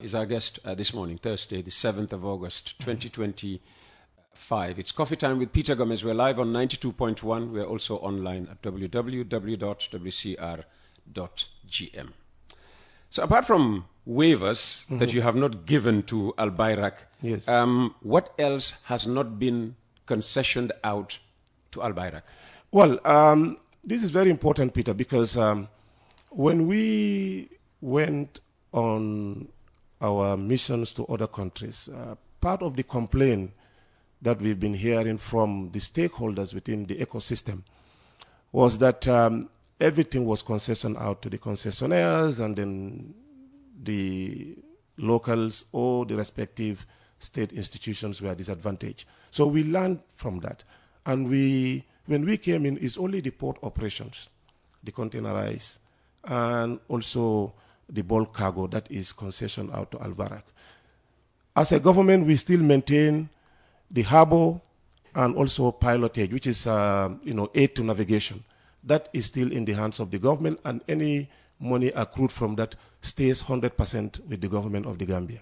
Is our guest this morning, Thursday, the 7th of August, 2025. It's Coffee Time with Peter Gomez. We're live on 92.1. We're also online at www.wcr.gm. So apart from waivers that you have not given to Albra, yes. What else has not been concessioned out to Albra? Well, this is very important, Peter, because when we went on our missions to other countries, part of the complaint that we've been hearing from the stakeholders within the ecosystem was that everything was concessioned out to the concessionaires, and then the locals or the respective state institutions were disadvantaged. So we learned from that. And when we came in, it's only the port operations, the containerized, and also the bulk cargo that is concessioned out to Albra. As a government, we still maintain the harbor and also pilotage, which is aid to navigation. That is still in the hands of the government, and any money accrued from that stays 100% with the government of the Gambia.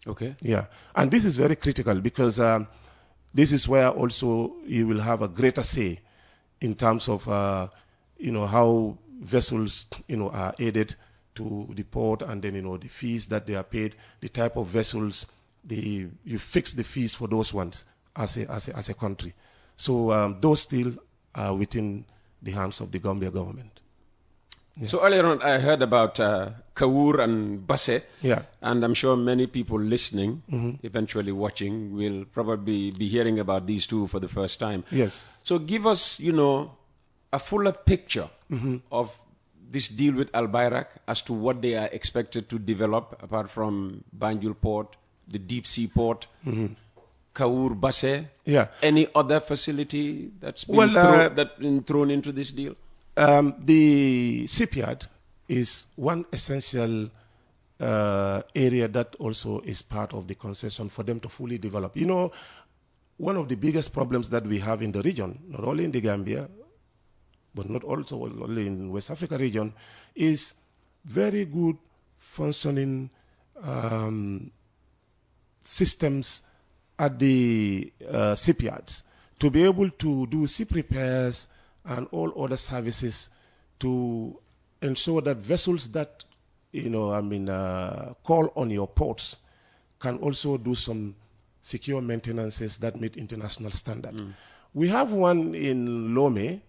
Okay. Yeah, and this is very critical because this is where also you will have a greater say in terms of how vessels are aided to the port, and then the fees that they are paid, the type of vessels, you fix the fees for those ones as a country. So those still are within the hands of the Gambia government. Yeah. So earlier on, I heard about Kawur and Basse, yeah, and I'm sure many people listening, eventually watching, will probably be hearing about these two for the first time. Yes. So give us, a fuller picture of this deal with Albra as to what they are expected to develop, apart from Banjul Port, the deep sea port, Kawur, Basse. Yeah. Any other facility that's been thrown into this deal? The shipyard is one essential area that also is part of the concession for them to fully develop. One of the biggest problems that we have in the region, not only in the Gambia, but not also only in West Africa region, is very good functioning systems at the shipyards to be able to do ship repairs and all other services to ensure that vessels that call on your ports can also do some secure maintenances that meet international standard. We have one in Lome,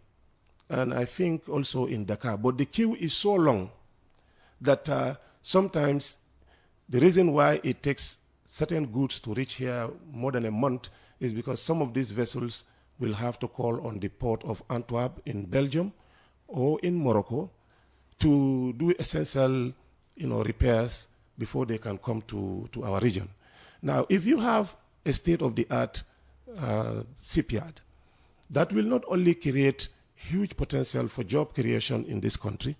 and I think also in Dakar, but the queue is so long that sometimes the reason why it takes certain goods to reach here more than a month is because some of these vessels will have to call on the port of Antwerp in Belgium or in Morocco to do essential repairs before they can come to our region. Now, if you have a state-of-the-art shipyard, that will not only create huge potential for job creation in this country,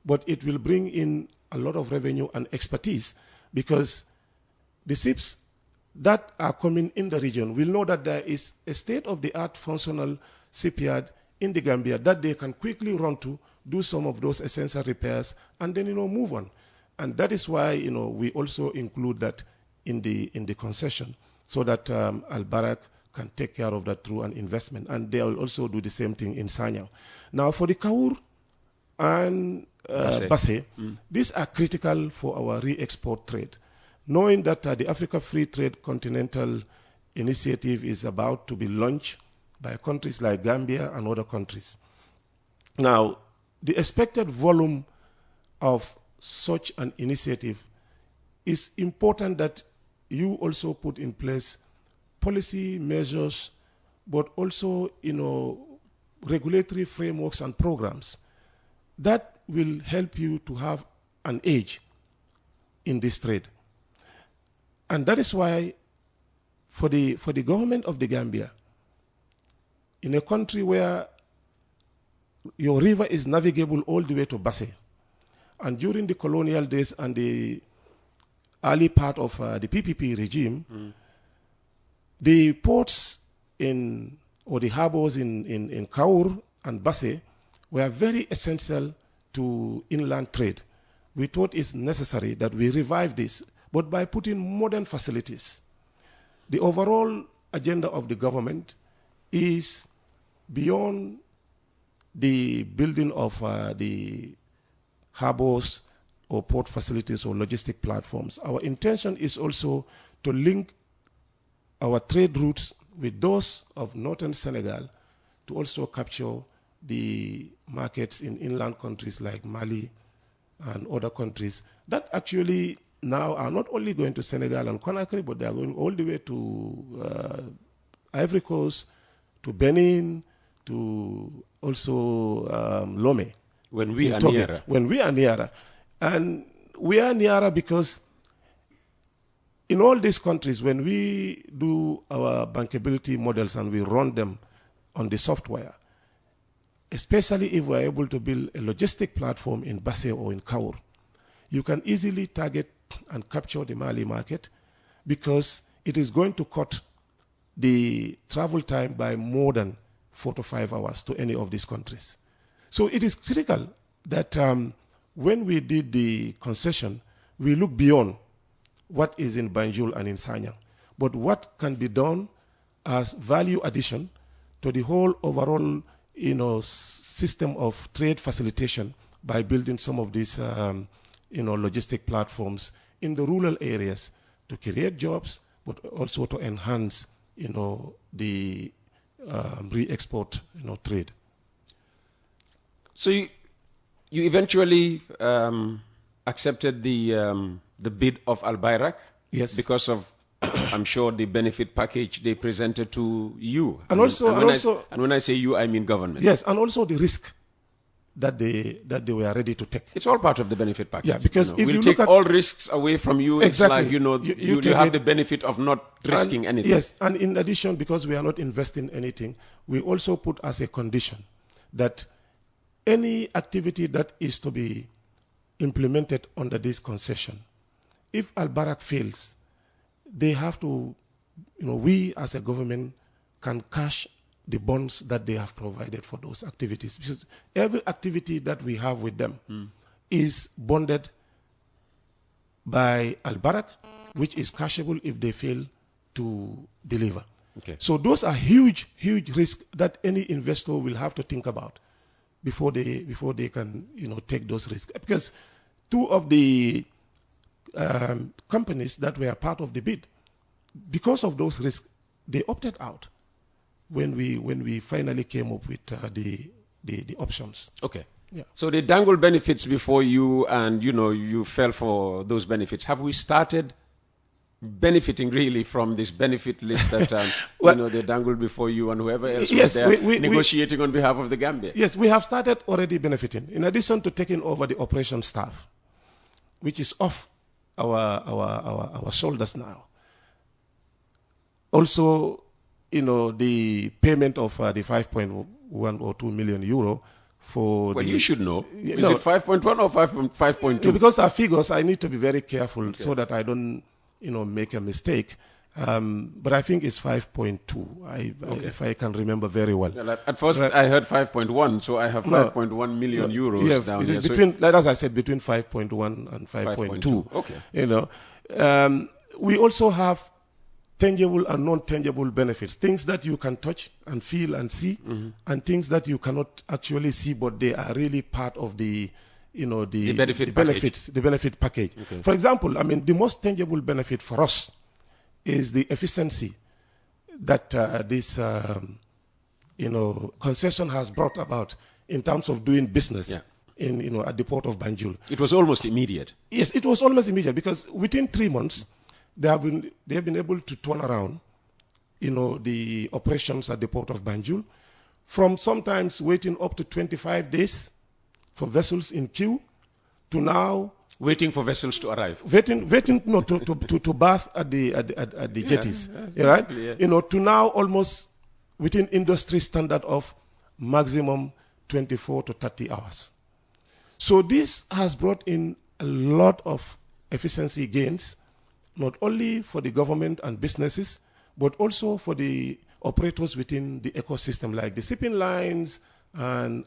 but it will bring in a lot of revenue and expertise, because the ships that are coming in the region will know that there is a state-of-the-art functional shipyard in the Gambia that they can quickly run to, do some of those essential repairs, and then move on. And that is why we also include that in the concession, so that Albra can take care of that through an investment, and they will also do the same thing in Sanyang. Now, for the Kawur and Basse, these are critical for our re-export trade. Knowing that the Africa Free Trade Continental Initiative is about to be launched by countries like Gambia and other countries. Now, the expected volume of such an initiative is important that you also put in place policy measures, but also, regulatory frameworks and programs that will help you to have an edge in this trade. And that is why, for the government of the Gambia, in a country where your river is navigable all the way to Basse, and during the colonial days and the early part of the PPP regime, the ports or the harbors in Kawur and Basse were very essential to inland trade. we thought it's necessary that we revive this, but by putting modern facilities. The overall agenda of the government is beyond the building of the harbors or port facilities or logistic platforms. Our intention is also to link our trade routes with those of northern Senegal to also capture the markets in inland countries like Mali and other countries that actually now are not only going to Senegal and Conakry, but they are going all the way to Ivory Coast, to Benin, to also Lomé. When we are nearer. When we are nearer. And we are nearer because in all these countries, when we do our bankability models and we run them on the software, especially if we're able to build a logistic platform in Basse or in Kaur, you can easily target and capture the Mali market because it is going to cut the travel time by more than 4 to 5 hours to any of these countries. So it is critical that when we did the concession, we look beyond what is in Banjul and in Sanyang, but what can be done as value addition to the whole overall, system of trade facilitation by building some of these, logistic platforms in the rural areas to create jobs, but also to enhance, the re-export, trade. So you eventually accepted the bid of Albra? Yes. Because of, I'm sure, the benefit package they presented to you. And when I say you, I mean government. Yes, and also the risk that they were ready to take. It's all part of the benefit package. Yeah, because if we'll you take look at all risks away from you. Exactly. It's like, you have the benefit of not risking anything. Yes, and in addition, because we are not investing anything, we also put as a condition that any activity that is to be implemented under this concession, if Albra fails, they have to, we as a government can cash the bonds that they have provided for those activities. Because every activity that we have with them is bonded by Albra, which is cashable if they fail to deliver. Okay. So those are huge, huge risks that any investor will have to think about before they can take those risks. Because two of the companies that were part of the bid, because of those risks, they opted out when we finally came up with the options. Okay. Yeah. So they dangled benefits before you, and you fell for those benefits. Have we started benefiting really from this benefit list that they dangled before you and whoever else was there negotiating on behalf of the Gambia? Yes, we have started already benefiting. In addition to taking over the operation staff, which is off our shoulders now. Also, the payment of the 5.1 or 2 million euro for you should know. Is it 5.1 or 5.2? Because our figures, I need to be very careful so that I don't, make a mistake. But I think it's 5.2, if I can remember very well. Yeah, at first, I heard 5.1, so I have 5.1 million euros down here. As I said, between 5.1 and 5.2. Okay. We also have tangible and non-tangible benefits, things that you can touch and feel and see, and things that you cannot actually see, but they are really part of the benefit package. Okay. For example, the most tangible benefit for us is the efficiency that this concession has brought about in terms of doing business at the port of Banjul. It was almost immediate. Yes, it was almost immediate because within 3 months they have been able to turn around the operations at the port of Banjul from sometimes waiting up to 25 days for vessels in queue to now waiting for vessels to arrive. To berth at the jetties. Right? Yeah. To now almost within industry standard of maximum 24 to 30 hours. So this has brought in a lot of efficiency gains, not only for the government and businesses, but also for the operators within the ecosystem, like the shipping lines and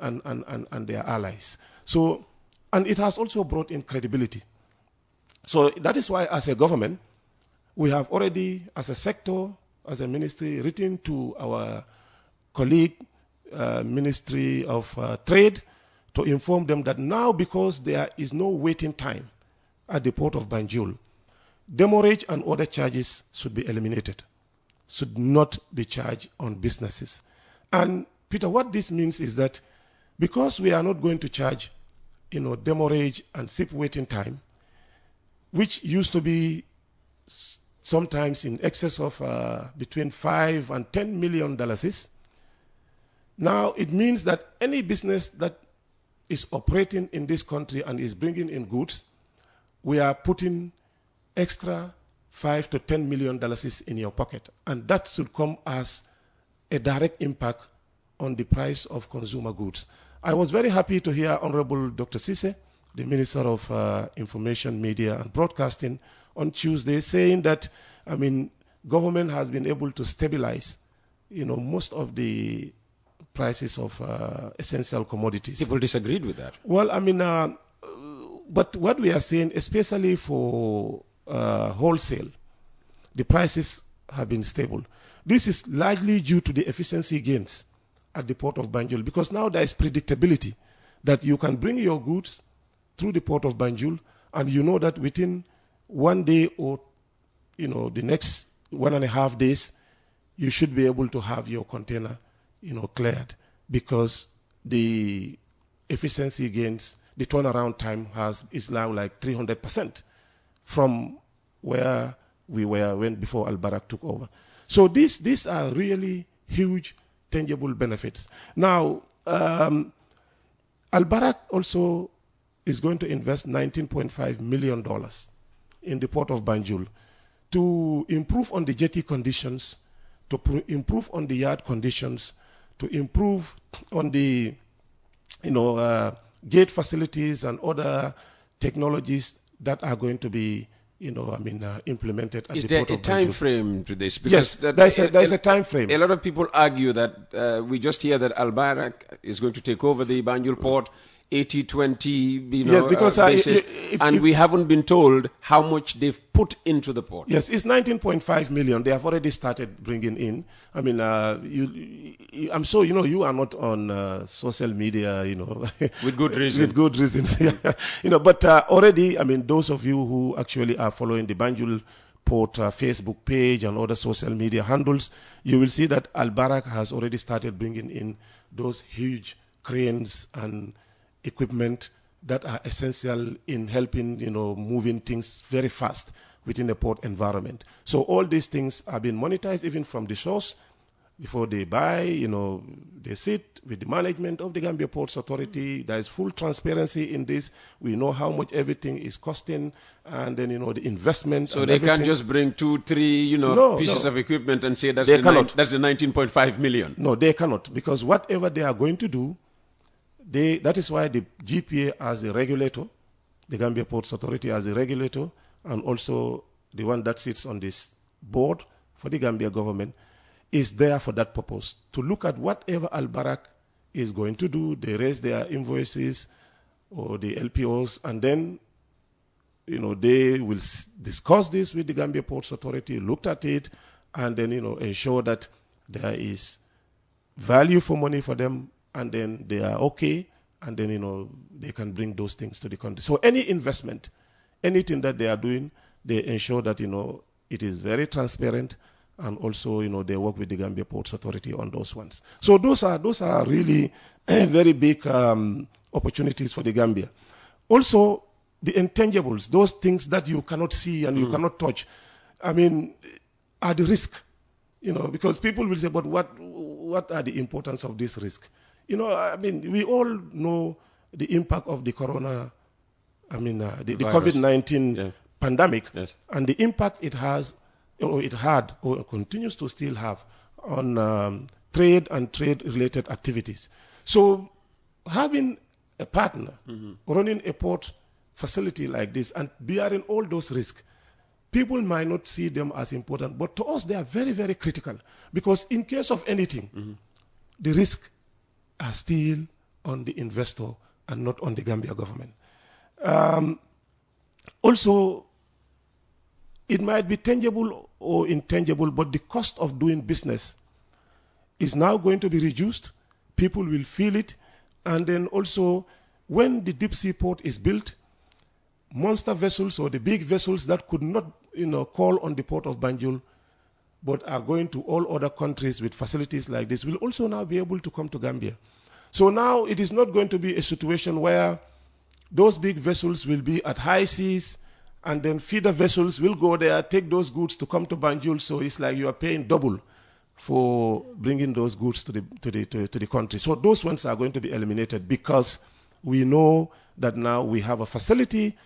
their allies. So And it has also brought in credibility. So that is why, as a government, we have already, as a sector, as a ministry, written to our colleague, Ministry of Trade, to inform them that now, because there is no waiting time at the port of Banjul, demurrage and other charges should be eliminated, should not be charged on businesses. And Peter, what this means is that because we are not going to charge, demurrage and ship waiting time, which used to be sometimes in excess of between $5 and $10 million, now it means that any business that is operating in this country and is bringing in goods, we are putting extra $5 to $10 million in your pocket. And that should come as a direct impact on the price of consumer goods. I was very happy to hear Honorable Dr. Sise, the Minister of Information, Media and Broadcasting, on Tuesday saying that, government has been able to stabilize, most of the prices of essential commodities. People disagreed with that. Well, but what we are saying, especially for wholesale, the prices have been stable. This is largely due to the efficiency gains at the port of Banjul, because now there is predictability that you can bring your goods through the port of Banjul, and you know that within 1 day or the next 1.5 days, you should be able to have your container cleared, because the efficiency gains, the turnaround time is now like 300% from where we were before Albra took over. So these are really huge, tangible benefits. Now, Albra also is going to invest $19.5 million in the port of Banjul to improve on the jetty conditions, to improve on the yard conditions, to improve on the gate facilities and other technologies that are going to be implemented at the port of Banjul. Is there a time frame to this? Because yes, there is a time frame. A lot of people argue that we just hear that Albra is going to take over the Banjul port, 80-20, yes, because basis, and we haven't been told how much they've put into the port. Yes, it's 19.5 million. They have already started bringing in. I'm sure you are not on social media, with good reason. With good reasons, But already, those of you who actually are following the Banjul Port Facebook page and other social media handles, you will see that Albra has already started bringing in those huge cranes and equipment that are essential in helping, moving things very fast within the port environment. So all these things are being monetized even from the source. Before they buy, they sit with the management of the Gambia Ports Authority. There is full transparency in this. We know how much everything is costing, and then, the investment. So they can't just bring 2-3, pieces of equipment and say that's the 19.5 million. No, they cannot, because whatever they are going to do, that is why the GPA as the regulator, the Gambia Ports Authority as the regulator, and also the one that sits on this board for the Gambia government, is there for that purpose, to look at whatever Albra is going to do. They raise their invoices or the LPOs, and then they will discuss this with the Gambia Ports Authority, looked at it, and then ensure that there is value for money for them, and then they are okay, and then, they can bring those things to the country. So any investment, anything that they are doing, they ensure that, it is very transparent, and also, they work with the Gambia Ports Authority on those ones. So those are really very big opportunities for the Gambia. Also, the intangibles, those things that you cannot see and you cannot touch, are the risk, because people will say, but what are the importance of this risk? We all know the impact of the corona, the COVID-19 pandemic, yes, and the impact it has, or it had, or continues to still have on trade and trade-related activities. So having a partner running a port facility like this and bearing all those risks, people might not see them as important, but to us they are very, very critical, because in case of anything, the risk are still on the investor and not on the Gambia government. Also, it might be tangible or intangible, but the cost of doing business is now going to be reduced. People will feel it. And then also, when the deep sea port is built, monster vessels or the big vessels that could not, call on the port of Banjul, but are going to all other countries with facilities like this, will also now be able to come to Gambia. So now it is not going to be a situation where those big vessels will be at high seas, and then feeder vessels will go there, take those goods to come to Banjul. So it's like you are paying double for bringing those goods to the country. So those ones are going to be eliminated, because we know that now we have a facility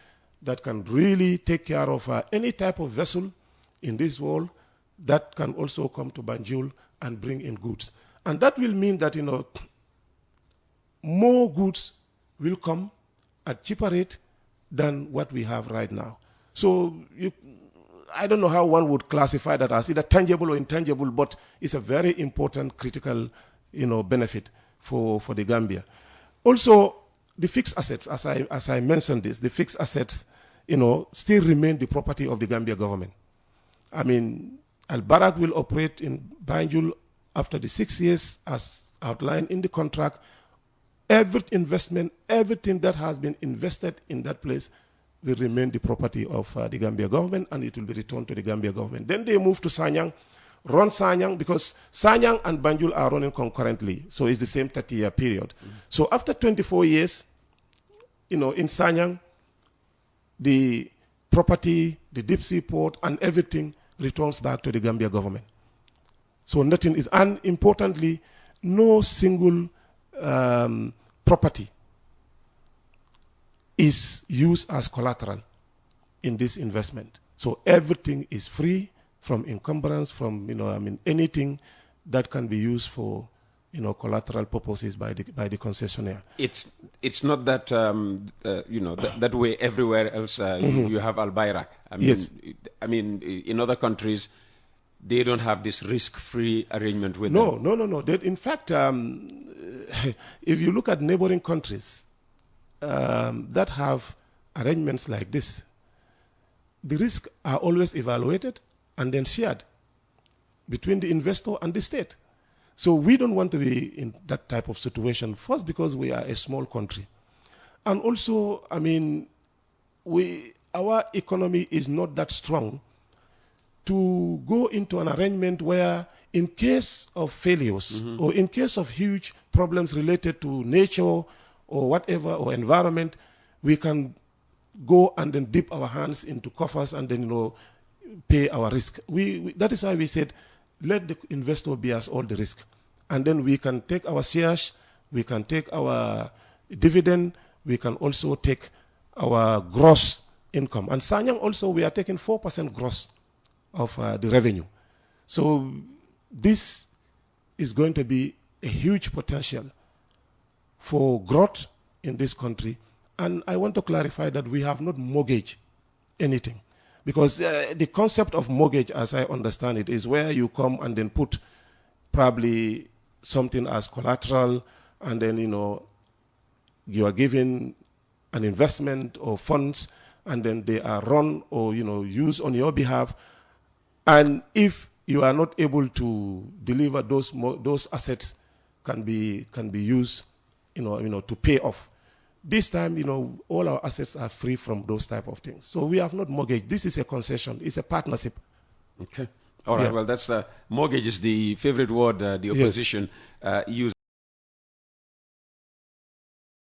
that can really take care of any type of vessel in this world that can also come to Banjul and bring in goods. And that will mean that, more goods will come at cheaper rate than what we have right now. So I don't know how one would classify that as either tangible or intangible, but it's a very important, critical, benefit for the Gambia. Also, the fixed assets, as I mentioned this, the fixed assets, still remain the property of the Gambia government. I mean, Albra will operate in Banjul after the 6 years as outlined in the contract. Every investment, everything that has been invested in that place will remain the property of the Gambia government, and it will be returned to the Gambia government. Then they move to Sanyang, run Sanyang, because Sanyang and Banjul are running concurrently. So it's the same 30-year period. So after 24 years, in Sanyang, the property, the deep sea port, and everything returns back to the Gambia government. So nothing is, and importantly, no single property is used as collateral in this investment. So everything is free from encumbrance, from anything that can be used for collateral purposes by the concessionaire. It's not that that way everywhere else. You have Albra. Yes. I mean, in other countries, they don't have this risk-free arrangement with them. No. In fact, if you look at neighboring countries that have arrangements like this, the risks are always evaluated and then shared between the investor and the state. So we don't want to be in that type of situation, first because we are a small country. And also, our economy is not that strong to go into an arrangement where, in case of failures or in case of huge problems related to nature or whatever, or environment, we can go and then dip our hands into coffers and then pay our risk. That is why we said, let the investor bear all the risk, and then we can take our shares, we can take our dividend, we can also take our gross income. And Sanyang also, we are taking 4% gross of the revenue. So this is going to be a huge potential for growth in this country. And I want to clarify that we have not mortgaged anything, because the concept of mortgage, as I understand it, is where you come and then put probably something as collateral, and then you are given an investment or funds, and then they are run or used on your behalf. And if you are not able to deliver, those assets can be used to pay off. This time, all our assets are free from those type of things. So we have not mortgaged. This is a concession. It's a partnership. Okay. All right. Yeah. Well, mortgage is the favorite word the opposition uses.